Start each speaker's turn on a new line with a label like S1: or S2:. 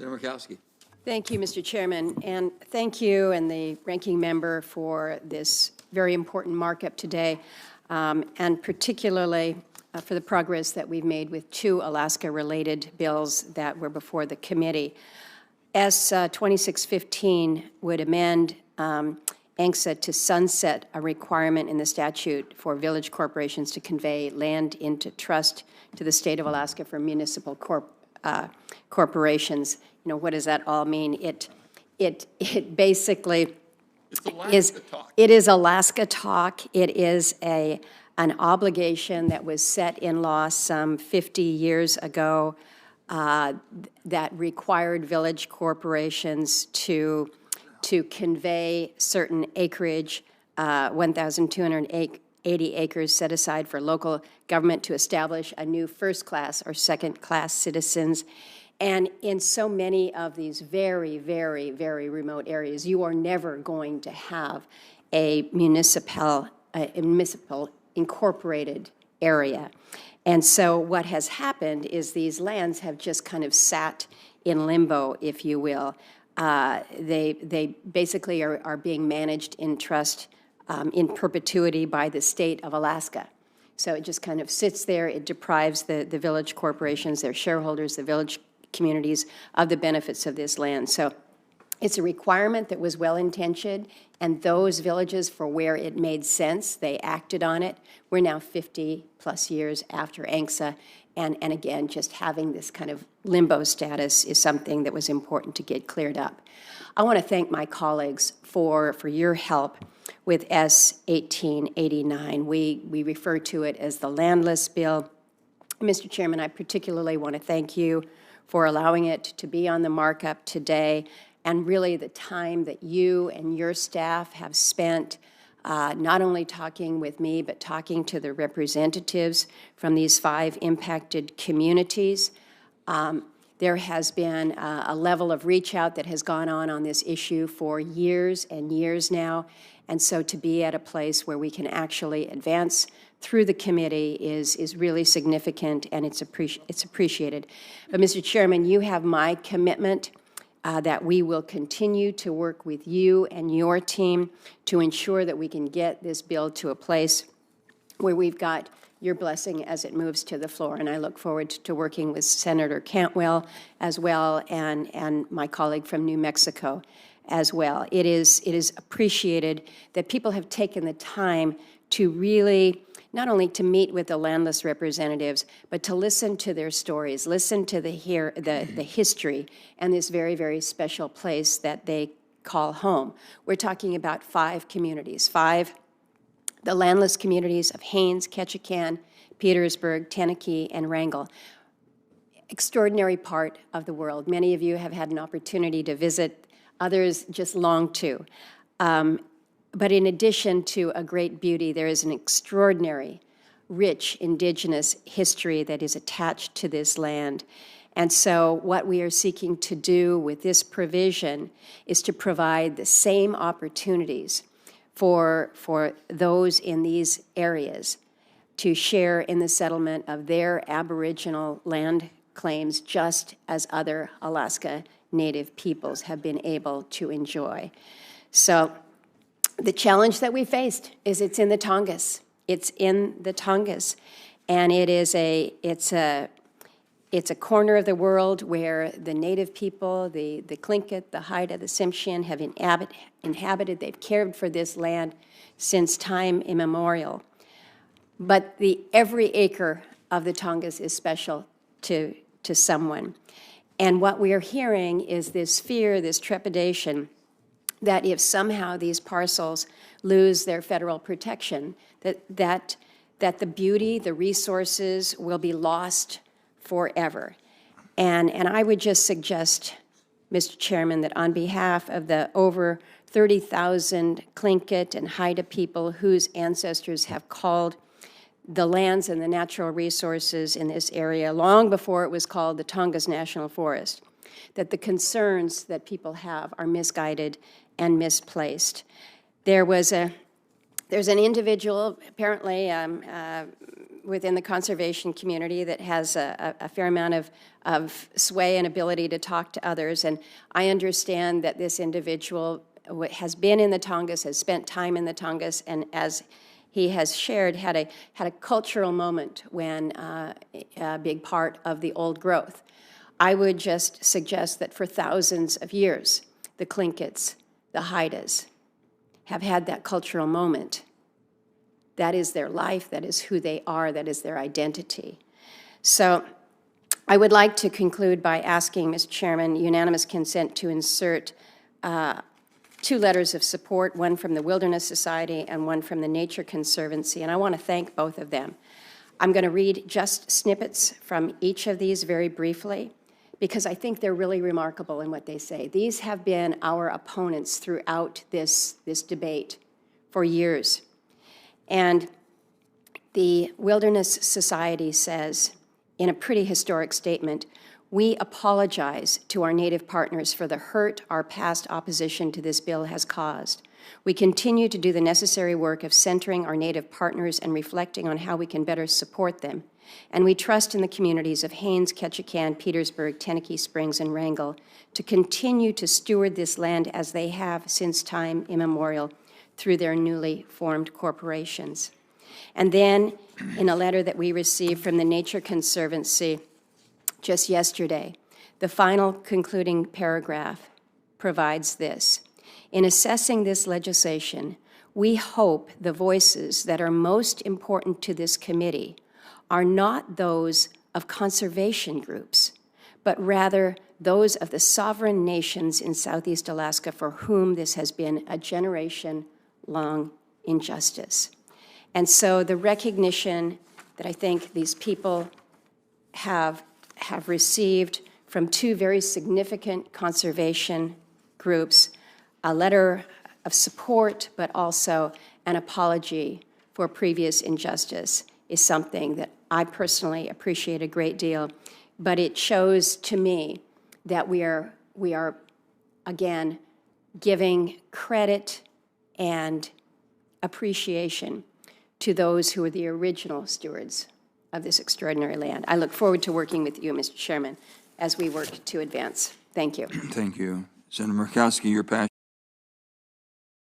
S1: Senator Murkowski.
S2: Thank you, Mr. Chairman, and thank you and the ranking member for this very important markup today, and particularly for the progress that we've made with two Alaska-related bills that were before the committee. S. 2615 would amend ANCSA to sunset a requirement in the statute for village corporations to convey land into trust to the state of Alaska for municipal corporations. You know, what does that all mean? It basically is Alaska talk. It is an obligation that was set in law some 50 years ago that required village corporations to convey certain acreage, 1,280 acres set aside for local government to establish a new first-class or second-class citizens. And in so many of these very, very, very remote areas, you are never going to have a municipal incorporated area. And so what has happened is these lands have just kind of sat in limbo, if you will. They basically are being managed in trust in perpetuity by the state of Alaska. So it just kind of sits there. It deprives the village corporations, their shareholders, the village communities of the benefits of this land. So it's a requirement that was well-intentioned, and those villages, for where it made sense, they acted on it. We're now 50-plus years after ANCSA, and again, just having this kind of limbo status is something that was important to get cleared up. I want to thank my colleagues for your help with S. 1889. We refer to it as the Landless Bill. Mr. Chairman, I particularly want to thank you for allowing it to be on the markup today, and really the time that you and your staff have spent not only talking with me, but talking to the representatives from these 5 impacted communities. There has been a level of reach out that has gone on this issue for years and years now, and so to be at a place where we can actually advance through the committee is really significant, and it's appreciated. But Mr. Chairman, you have my commitment that we will continue to work with you and your team to ensure that we can get this bill to a place where we've got your blessing as it moves to the floor. And I look forward to working with Senator Cantwell as well, and my colleague from New Mexico as well. It is appreciated that people have taken the time to really not only to meet with the landless representatives, but to listen to their stories, listen to the history, and this very, very special place that they call home. We're talking about 5 communities, the landless communities of Haines, Ketchikan, Petersburg, Tenakee, and Wrangell. Extraordinary part of the world. Many of you have had an opportunity to visit, others just long to. But in addition to a great beauty, there is an extraordinary, rich indigenous history that is attached to this land. And so what we are seeking to do with this provision is to provide the same opportunities for those in these areas to share in the settlement of their Aboriginal land claims, just as other Alaska Native peoples have been able to enjoy. So the challenge that we faced is it's in the Tongass. It's in the Tongass, and it's a corner of the world where the Native people, the Tlingit, the Haida, the Tsimshian have inhabited. They've cared for this land since time immemorial. But every acre of the Tongass is special to someone. And what we are hearing is this fear, this trepidation, that if somehow these parcels lose their federal protection, that the beauty, the resources will be lost forever. And I would just suggest, Mr. Chairman, that on behalf of the over 30,000 Tlingit and Haida people whose ancestors have called the lands and the natural resources in this area long before it was called the Tongass National Forest, that the concerns that people have are misguided and misplaced. There's an individual, apparently within the conservation community that has a fair amount of sway and ability to talk to others. And I understand that this individual has been in the Tongass, has spent time in the Tongass, and as he has shared, had a cultural moment when a big part of the old growth. I would just suggest that for thousands of years, the Tlinkits, the Haidas, have had that cultural moment. That is their life, that is who they are, that is their identity. So I would like to conclude by asking, Mr. Chairman, unanimous consent to insert 2 letters of support, one from the Wilderness Society and one from the Nature Conservancy, and I want to thank both of them. I'm going to read just snippets from each of these very briefly, because I think they're really remarkable in what they say. These have been our opponents throughout this debate for years. And the Wilderness Society says, in a pretty historic statement, "We apologize to our Native partners for the hurt our past opposition to this bill has caused. We continue to do the necessary work of centering our Native partners and reflecting on how we can better support them. And we trust in the communities of Haines, Ketchikan, Petersburg, Tenakee Springs, and Wrangell to continue to steward this land as they have since time immemorial through their newly formed corporations." And then, in a letter that we received from the Nature Conservancy just yesterday, the final concluding paragraph provides this: "In assessing this legislation, we hope the voices that are most important to this committee are not those of conservation groups, but rather those of the sovereign nations in Southeast Alaska for whom this has been a generation-long injustice." And so the recognition that I think these people have received from 2 very significant conservation groups, a letter of support, but also an apology for previous injustice, is something that I personally appreciate a great deal. But it shows to me that we are again, giving credit and appreciation to those who were the original stewards of this extraordinary land. I look forward to working with you, Mr. Chairman, as we work to advance. Thank you.
S1: Thank you. Senator Murkowski, your passion.